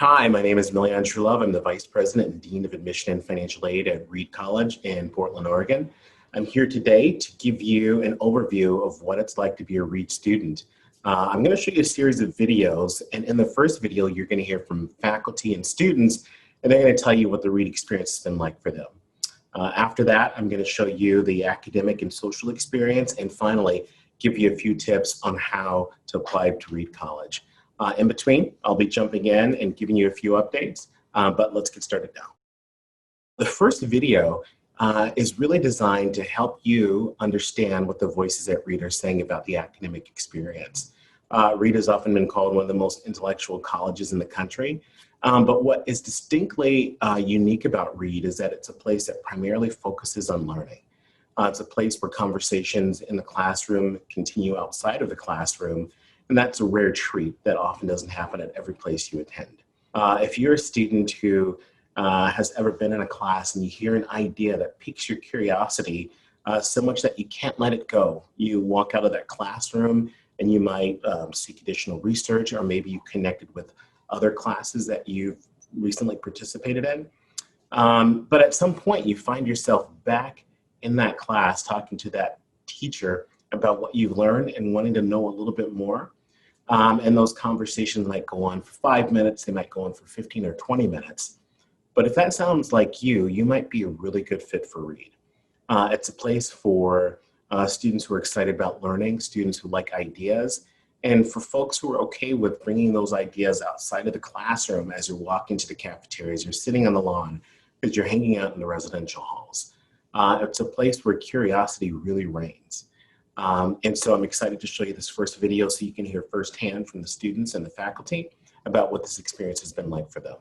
Hi, my name is Milyon Trulove. I'm the Vice President and Dean of Admission and Financial Aid at Reed College in Portland, Oregon. I'm here today to give you an overview of what it's like to be a Reed student. I'm going to show you a series of videos, and in the first video, you're going to hear from faculty and students, and they're going to tell you what the Reed experience has been like for them. After that, I'm going to show you the academic and social experience, and finally, give you a few tips on how to apply to Reed College. In between, I'll be jumping in and giving you a few updates, but let's get started now. The first video is really designed to help you understand what the voices at Reed are saying about the academic experience. Reed has often been called one of the most intellectual colleges in the country, but what is distinctly unique about Reed is that it's a place that primarily focuses on learning. It's a place where conversations in the classroom continue outside of the classroom, and that's a rare treat that often doesn't happen at every place you attend. If you're a student who has ever been in a class and you hear an idea that piques your curiosity so much that you can't let it go, you walk out of that classroom and you might seek additional research, or maybe you connected with other classes that you've recently participated in. But at some point you find yourself back in that class talking to that teacher about what you've learned and wanting to know a little bit more. And those conversations might go on for 5 minutes, they might go on for 15 or 20 minutes. But if that sounds like you might be a really good fit for Reed. It's a place for students who are excited about learning, students who like ideas, and for folks who are okay with bringing those ideas outside of the classroom as you're walking to the cafeterias, you're sitting on the lawn, as you're hanging out in the residential halls. It's a place where curiosity really reigns. And so I'm excited to show you this first video so you can hear firsthand from the students and the faculty about what this experience has been like for them.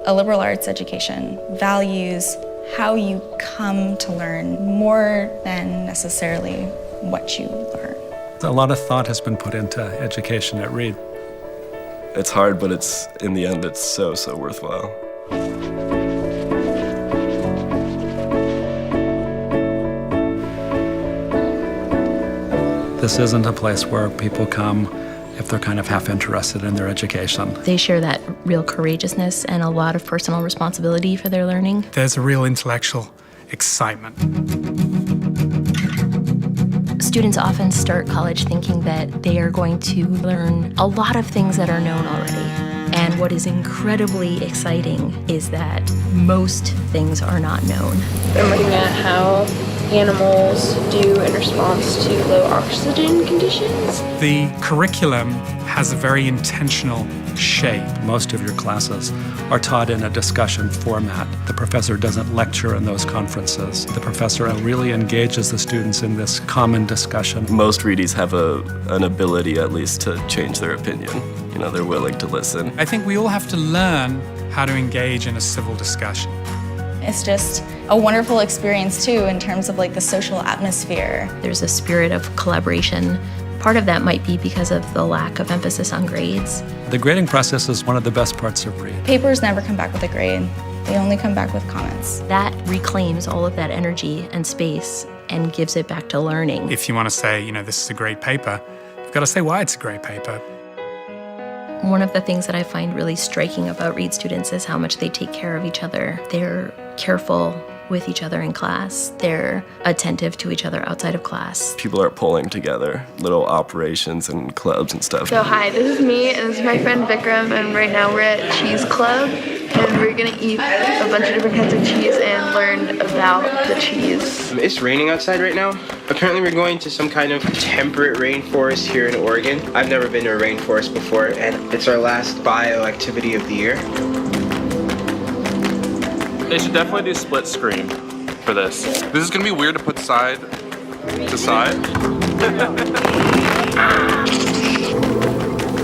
A liberal arts education values how you come to learn more than necessarily what you learn. A lot of thought has been put into education at Reed. It's hard, but in the end, it's so worthwhile. This isn't a place where people come if they're kind of half interested in their education. They share that real courageousness and a lot of personal responsibility for their learning. There's a real intellectual excitement. Students often start college thinking that they are going to learn a lot of things that are known already. And what is incredibly exciting is that most things are not known. I'm looking at how animals do in response to low oxygen conditions. The curriculum has a very intentional shape. Most of your classes are taught in a discussion format. The professor doesn't lecture in those conferences. The professor really engages the students in this common discussion. Most Reedies have an ability, at least, to change their opinion. You know, they're willing to listen. I think we all have to learn how to engage in a civil discussion. It's just a wonderful experience too in terms of like the social atmosphere. There's a spirit of collaboration. Part of that might be because of the lack of emphasis on grades. The grading process is one of the best parts of Reed. Papers never come back with a grade. They only come back with comments. That reclaims all of that energy and space and gives it back to learning. If you want to say, you know, this is a great paper, you've got to say why it's a great paper. One of the things that I find really striking about Reed students is how much they take care of each other. They're careful with each other in class. They're attentive to each other outside of class. People are pulling together little operations and clubs and stuff. So hi, this is me and this is my friend Vikram, and right now we're at Cheese Club and we're gonna eat a bunch of different kinds of cheese and learn about the cheese. It's raining outside right now. Apparently we're going to some kind of temperate rainforest here in Oregon. I've never been to a rainforest before, and it's our last bio activity of the year. They should definitely do split screen for this. This is gonna be weird to put side to side.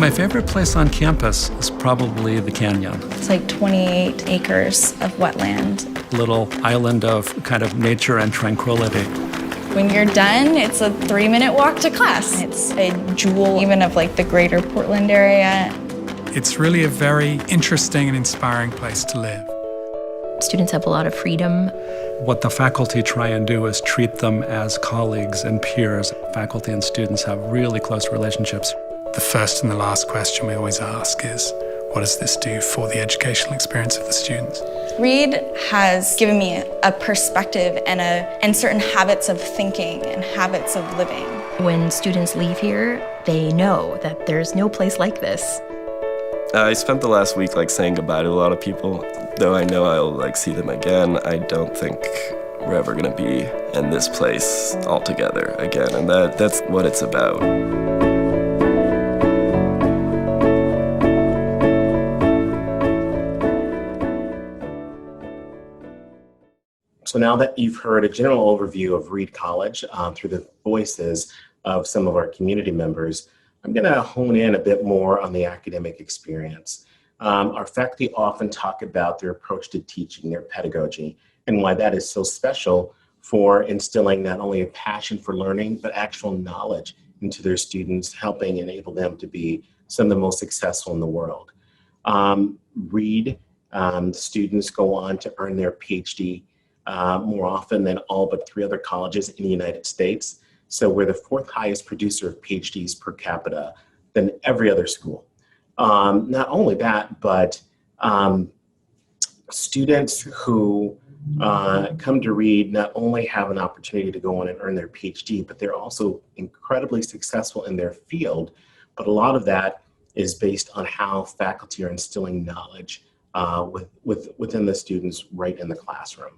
My favorite place on campus is probably the canyon. It's like 28 acres of wetland. Little island of kind of nature and tranquility. When you're done, it's a 3-minute walk to class. It's a jewel even of like the greater Portland area. It's really a very interesting and inspiring place to live. Students have a lot of freedom. What the faculty try and do is treat them as colleagues and peers. Faculty and students have really close relationships. The first and the last question we always ask is, what does this do for the educational experience of the students? Reed has given me a perspective and certain habits of thinking and habits of living. When students leave here, they know that there's no place like this. I spent the last week saying goodbye to a lot of people. Though I know I'll see them again, I don't think we're ever gonna be in this place all together again, and that's what it's about. So now that you've heard a general overview of Reed College through the voices of some of our community members, I'm going to hone in a bit more on the academic experience. Our faculty often talk about their approach to teaching, their pedagogy, and why that is so special for instilling not only a passion for learning, but actual knowledge into their students, helping enable them to be some of the most successful in the world. Reed students go on to earn their PhD more often than all but 3 other colleges in the United States. So we're the 4th highest producer of PhDs per capita than every other school. Not only that, but students who come to Reed not only have an opportunity to go on and earn their PhD, but they're also incredibly successful in their field. But a lot of that is based on how faculty are instilling knowledge within the students right in the classroom.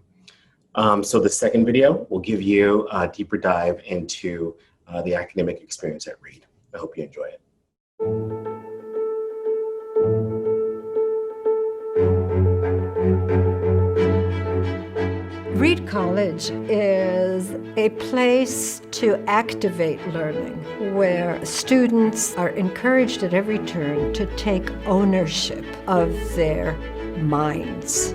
So the second video will give you a deeper dive into the academic experience at Reed. I hope you enjoy it. Reed College is a place to activate learning, where students are encouraged at every turn to take ownership of their minds.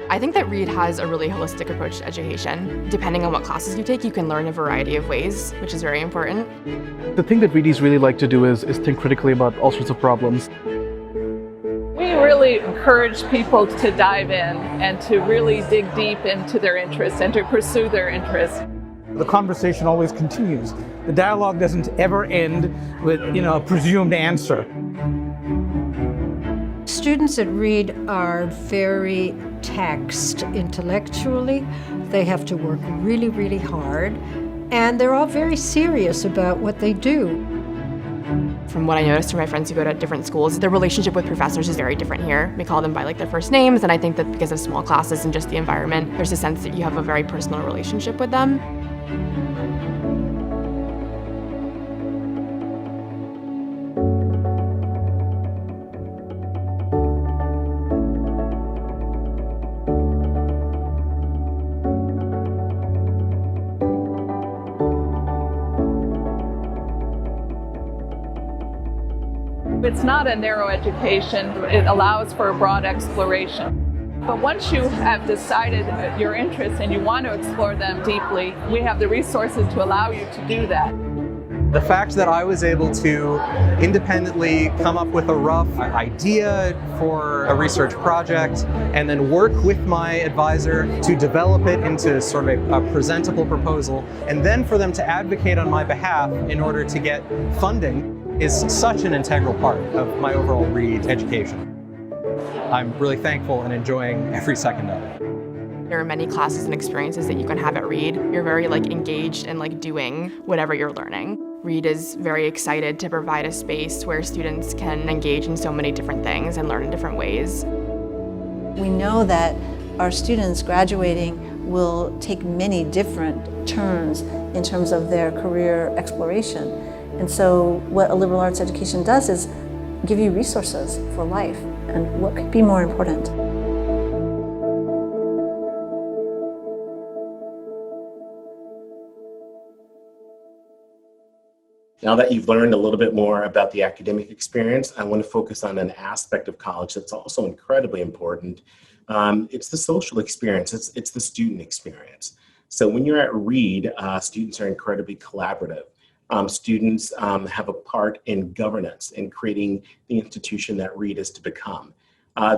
I think that Reed has a really holistic approach to education. Depending on what classes you take, you can learn a variety of ways, which is very important. The thing that Reedies really like to do is think critically about all sorts of problems. We really encourage people to dive in and to really dig deep into their interests and to pursue their interests. The conversation always continues. The dialogue doesn't ever end with, a presumed answer. Students at Reed are very taxed intellectually. They have to work really, really hard, and they're all very serious about what they do. From what I noticed from my friends who go to different schools, their relationship with professors is very different here. We call them by their first names, and I think that because of small classes and just the environment, there's a sense that you have a very personal relationship with them. It's not a narrow education. It allows for a broad exploration. But once you have decided your interests and you want to explore them deeply, we have the resources to allow you to do that. The fact that I was able to independently come up with a rough idea for a research project and then work with my advisor to develop it into sort of a presentable proposal, and then for them to advocate on my behalf in order to get funding is such an integral part of my overall Reed education. I'm really thankful and enjoying every second of it. There are many classes and experiences that you can have at Reed. You're very engaged in doing whatever you're learning. Reed is very excited to provide a space where students can engage in so many different things and learn in different ways. We know that our students graduating will take many different turns in terms of their career exploration. And so what a liberal arts education does is give you resources for life, and what could be more important? Now that you've learned a little bit more about the academic experience, I want to focus on an aspect of college that's also incredibly important. It's the social experience, it's the student experience. So when you're at Reed, students are incredibly collaborative. Students have a part in governance and creating the institution that Reed is to become.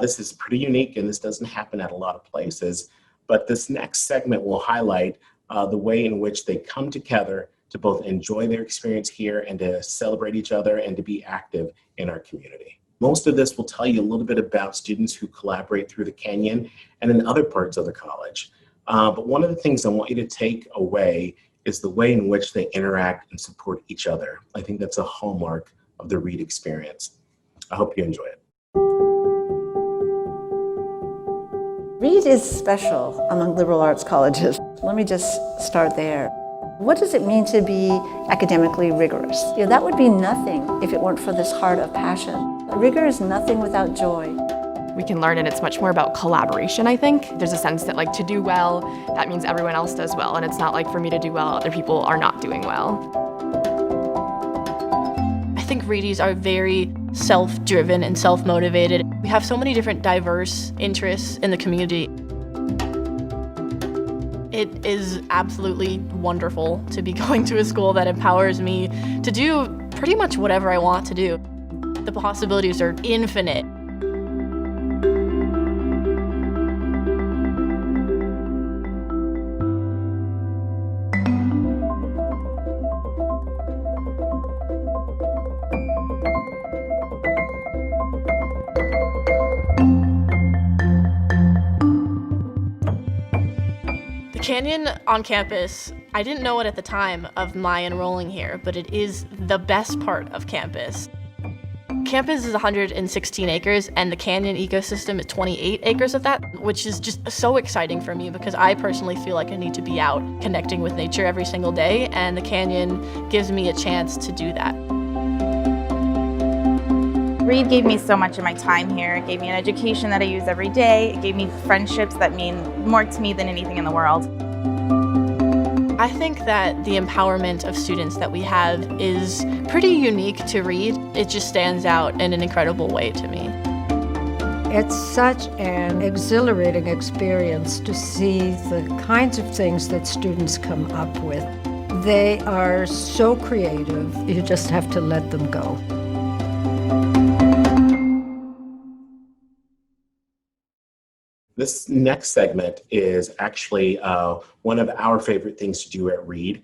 This is pretty unique, and this doesn't happen at a lot of places, but this next segment will highlight the way in which they come together to both enjoy their experience here and to celebrate each other and to be active in our community. Most of this will tell you a little bit about students who collaborate through the Canyon and in other parts of the college. But one of the things I want you to take away is the way in which they interact and support each other. I think that's a hallmark of the Reed experience. I hope you enjoy it. Reed is special among liberal arts colleges. Let me just start there. What does it mean to be academically rigorous? That would be nothing if it weren't for this heart of passion. Rigor is nothing without joy. We can learn, and it's much more about collaboration, I think. There's a sense that like to do well, that means everyone else does well, and it's not like for me to do well, other people are not doing well. I think Reedies are very self-driven and self-motivated. We have so many different diverse interests in the community. It is absolutely wonderful to be going to a school that empowers me to do pretty much whatever I want to do. The possibilities are infinite. The Canyon on campus, I didn't know it at the time of my enrolling here, but it is the best part of campus. Campus is 116 acres, and the Canyon ecosystem is 28 acres of that, which is just so exciting for me because I personally feel like I need to be out connecting with nature every single day, and the Canyon gives me a chance to do that. Reed gave me so much of my time here. It gave me an education that I use every day. It gave me friendships that mean more to me than anything in the world. I think that the empowerment of students that we have is pretty unique to Reed. It just stands out in an incredible way to me. It's such an exhilarating experience to see the kinds of things that students come up with. They are so creative, you just have to let them go. This next segment is actually one of our favorite things to do at Reed.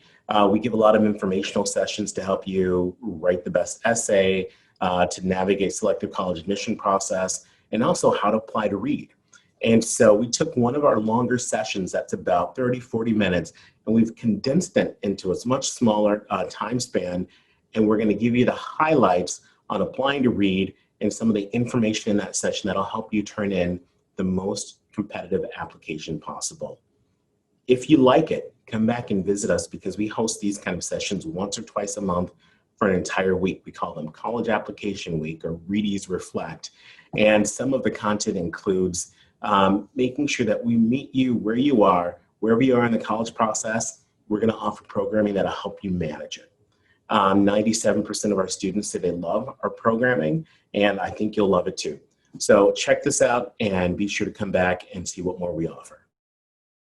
We give a lot of informational sessions to help you write the best essay, to navigate selective college admission process, and also how to apply to Reed. And so we took one of our longer sessions that's about 30, 40 minutes, and we've condensed it into a much smaller time span. And we're gonna give you the highlights on applying to Reed and some of the information in that session that'll help you turn in the most competitive application possible. If you like it, come back and visit us because we host these kind of sessions once or twice a month for an entire week. We call them College Application Week or Reedies Reflect. And some of the content includes making sure that we meet you where you are, wherever you are in the college process. We're gonna offer programming that'll help you manage it. 97% of our students say they love our programming, and I think you'll love it too. So check this out and be sure to come back and see what more we offer.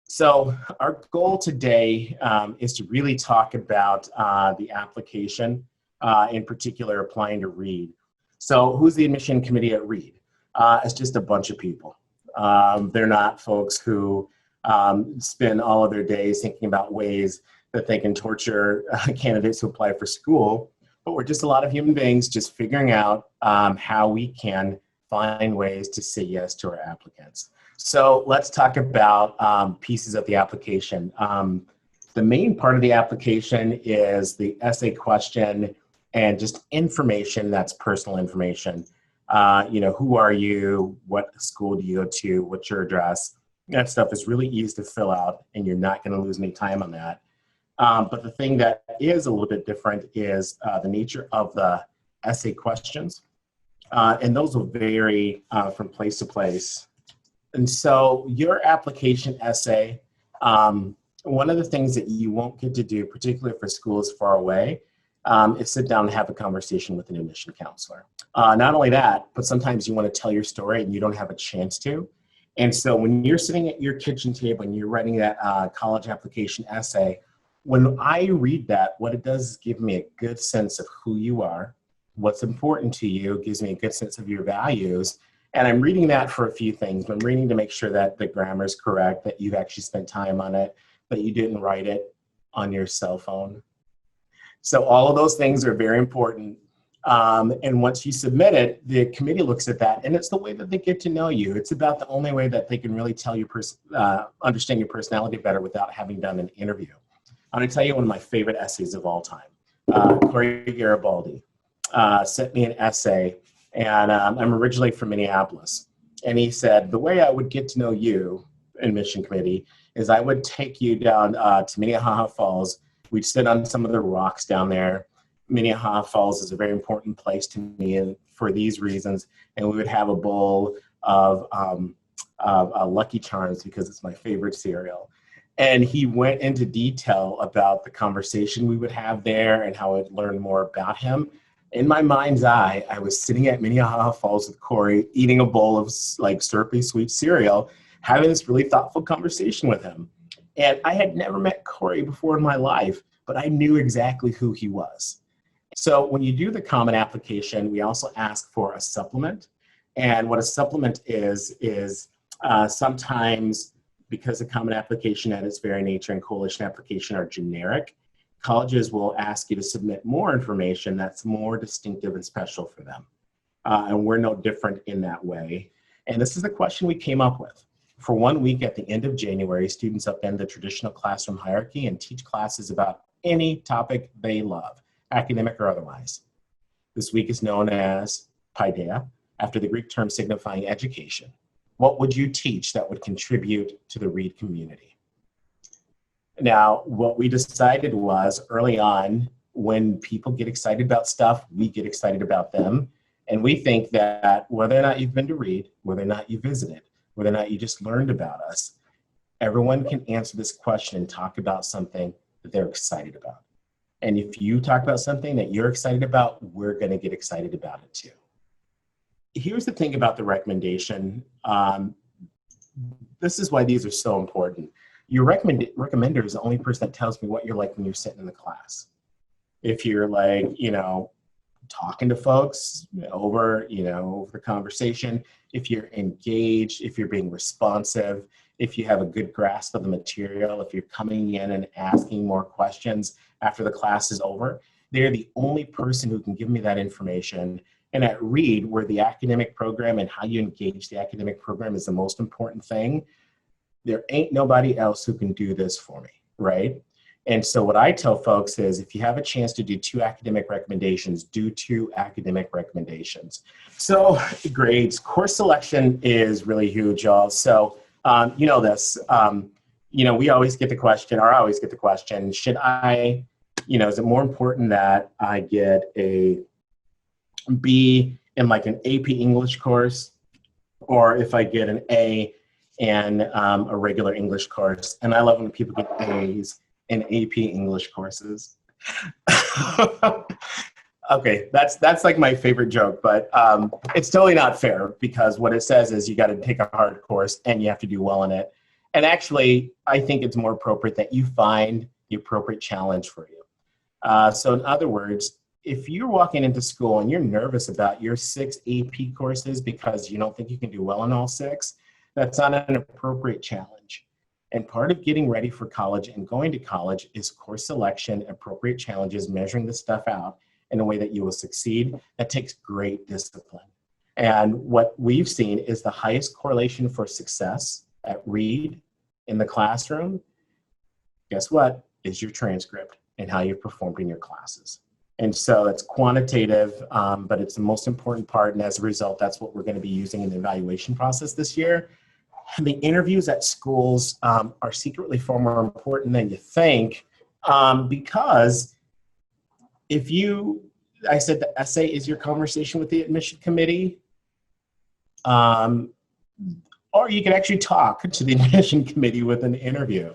So our goal today is to really talk about the application, in particular applying to Reed. So who's the admission committee at Reed? It's just a bunch of people. They're not folks who spend all of their days thinking about ways that they can torture candidates who apply for school, but we're just a lot of human beings just figuring out how we can find ways to say yes to our applicants. So let's talk about pieces of the application. The main part of the application is the essay question and just information that's personal information. Who are you? What school do you go to? What's your address? That stuff is really easy to fill out and you're not gonna lose any time on that. But the thing that is a little bit different is the nature of the essay questions. And those will vary from place to place. And so your application essay, one of the things that you won't get to do, particularly if a school is far away, is sit down and have a conversation with an admission counselor. Not only that, but sometimes you want to tell your story and you don't have a chance to. And so when you're sitting at your kitchen table and you're writing that college application essay, when I read that, what it does is give me a good sense of who you are, what's important to you, gives me a good sense of your values. And I'm reading that for a few things. I'm reading to make sure that the grammar is correct, that you've actually spent time on it, that you didn't write it on your cell phone. So all of those things are very important. And once you submit it, the committee looks at that, and it's the way that they get to know you. It's about the only way that they can really tell you, understand your personality better without having done an interview. I'm going to tell you one of my favorite essays of all time. Corey Garibaldi sent me an essay, and I'm originally from Minneapolis. And he said, the way I would get to know you, admission committee, is I would take you down to Minnehaha Falls. We'd sit on some of the rocks down there. Minnehaha Falls is a very important place to me and for these reasons. And we would have a bowl of Lucky Charms because it's my favorite cereal. And he went into detail about the conversation we would have there and how I'd learn more about him. In my mind's eye, I was sitting at Minnehaha Falls with Corey, eating a bowl of like syrupy sweet cereal, having this really thoughtful conversation with him. And I had never met Corey before in my life, but I knew exactly who he was. So when you do the common application, we also ask for a supplement. And what a supplement is sometimes, because the common application at its very nature and coalition application are generic, colleges will ask you to submit more information that's more distinctive and special for them. And we're no different in that way. And this is the question we came up with. For 1 week at the end of January, students upend the traditional classroom hierarchy and teach classes about any topic they love, academic or otherwise. This week is known as Paideia, after the Greek term signifying education. What would you teach that would contribute to the Reed community? Now, what we decided was early on, when people get excited about stuff, we get excited about them. And we think that whether or not you've been to Reed, whether or not you visited, whether or not you just learned about us, everyone can answer this question and talk about something that they're excited about. And if you talk about something that you're excited about, we're going to get excited about it too. Here's the thing about the recommendation. This is why these are so important. Your recommender is the only person that tells me what you're like when you're sitting in the class. If you're like, talking to folks over the conversation, if you're engaged, if you're being responsive, if you have a good grasp of the material, if you're coming in and asking more questions after the class is over, they're the only person who can give me that information. And at Reed, where the academic program and how you engage the academic program is the most important thing, there ain't nobody else who can do this for me, right? And so what I tell folks is if you have a chance to do 2 academic recommendations, do 2 academic recommendations. So grades, course selection is really huge, y'all. So you know this, we always get the question, or I always get the question, should I, is it more important that I get a B in like an AP English course, or if I get an A in a regular English course? And I love when people get A's in AP English courses. Okay, that's like my favorite joke, but it's totally not fair, because what it says is you got to take a hard course and you have to do well in it. And actually, I think it's more appropriate that you find the appropriate challenge for you. So in other words, if you're walking into school and you're nervous about your 6 AP courses because you don't think you can do well in all 6, that's not an appropriate challenge. And part of getting ready for college and going to college is course selection, appropriate challenges, measuring the stuff out in a way that you will succeed. That takes great discipline. And what we've seen is the highest correlation for success at Reed in the classroom, guess what, is your transcript and how you've performed in your classes. And so it's quantitative, but it's the most important part. And as a result, that's what we're going to be using in the evaluation process this year. And the interviews at schools are secretly far more important than you think, because I said the essay is your conversation with the admission committee, or you can actually talk to the admission committee with an interview.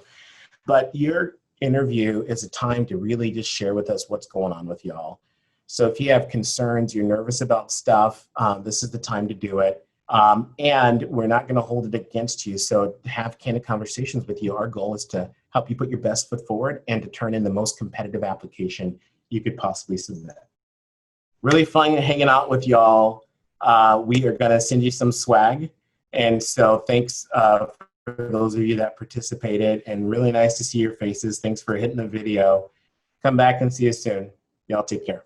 But your interview is a time to really just share with us what's going on with y'all. So if you have concerns, you're nervous about stuff, this is the time to do it. And we're not going to hold it against you. So to have candid conversations with you, our goal is to help you put your best foot forward and to turn in the most competitive application you could possibly submit. Really fun hanging out with y'all. We are going to send you some swag. And so thanks for those of you that participated, and really nice to see your faces. Thanks for hitting the video. Come back and see you soon. Y'all take care.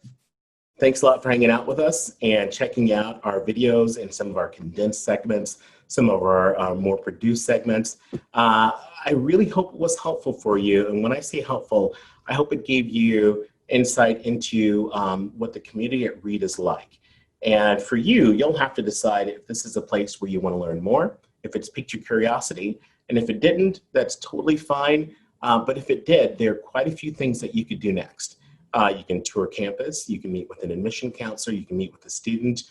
Thanks a lot for hanging out with us and checking out our videos and some of our condensed segments, some of our more produced segments. I really hope it was helpful for you. And when I say helpful, I hope it gave you insight into what the community at Reed is like. And for you, you'll have to decide if this is a place where you want to learn more, if it's piqued your curiosity. And if it didn't, that's totally fine. But if it did, there are quite a few things that you could do next. You can tour campus, you can meet with an admission counselor, you can meet with a student,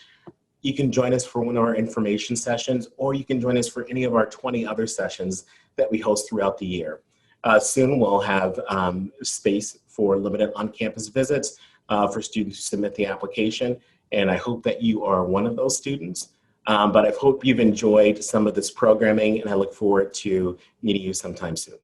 you can join us for one of our information sessions, or you can join us for any of our 20 other sessions that we host throughout the year. Soon we'll have space for limited on-campus visits for students who submit the application, and I hope that you are one of those students. But I hope you've enjoyed some of this programming, and I look forward to meeting you sometime soon.